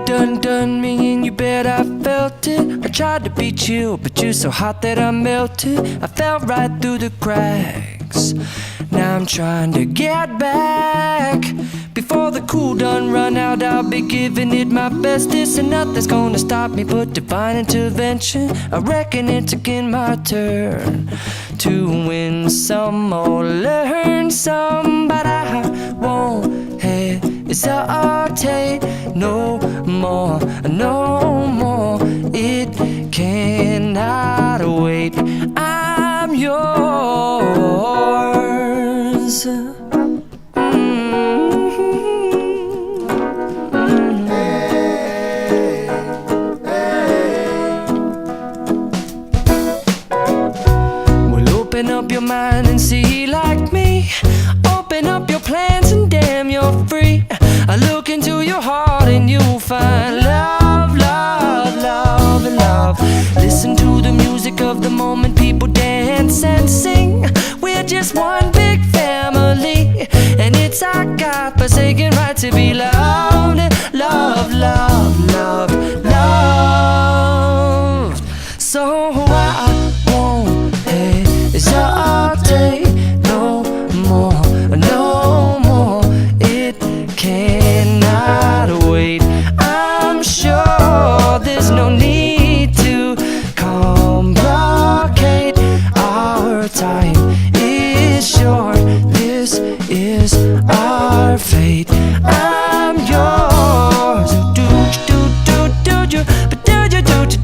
done me and you bet I felt it. I tried to be chill, but you're so hot that I melted. I fell right through the cracks. Now I'm trying to get back. Before the cool done run out, I'll be giving it my bestest, and nothing's gonna stop me but divine intervention. I reckon it's again my turn to win some or learn some, but I won't hesitate no more, no more. It cannot wait. I'm yours. Open up your mind and see like me. Open up your plans and damn, you're free. I look into your heart and you'll find love, love, love, and love. Listen to the music of the moment, people dance and sing. We're just one big family, and it's our God-forsaken right to be loved. Love, love, love, love. So I won't hesitate no more, no more. It cannot wait. I'm sure there's no need to complicate. Our time is short. This is our fate. I'm yours. Do you, but do you,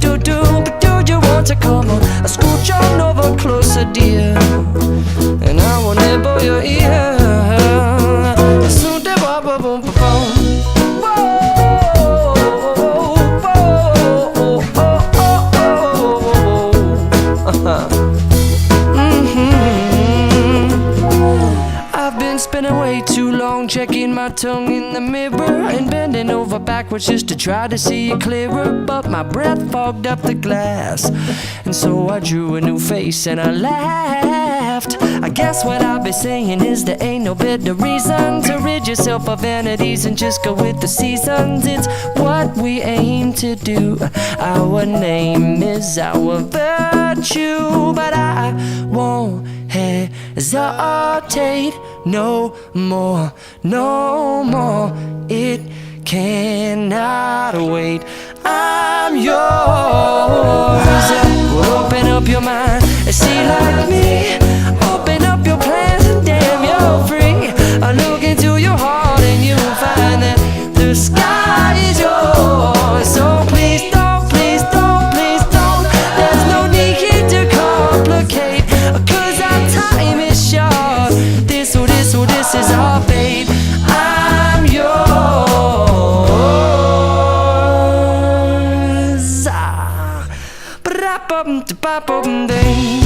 but do you want to come on? I scooch on over closer, dear, and I will nibble your ear. So de ba ba boom ba boom. I've been spending way too long checking my tongue in the mirror and bending over backwards just to try to see it clearer, but my breath fogged up the glass, and so I drew a new face and I laughed. I guess what I'll be saying is there ain't no better reason to rid yourself of vanities and just go with the seasons. It's what we aim to do. Our name is our virtue, but I won't hesitate no more, no more. It cannot wait. I'm yours. Open up your mind and see like me. Open up your plans and damn, you're free. I look into your heart and you'll find that the sky is yours. So please don't, please don't, please don't. There's no need here to complicate, 'cause our time is short. This is our fate. I'm yours. Ba-da-bum-da-ba-bum-ding.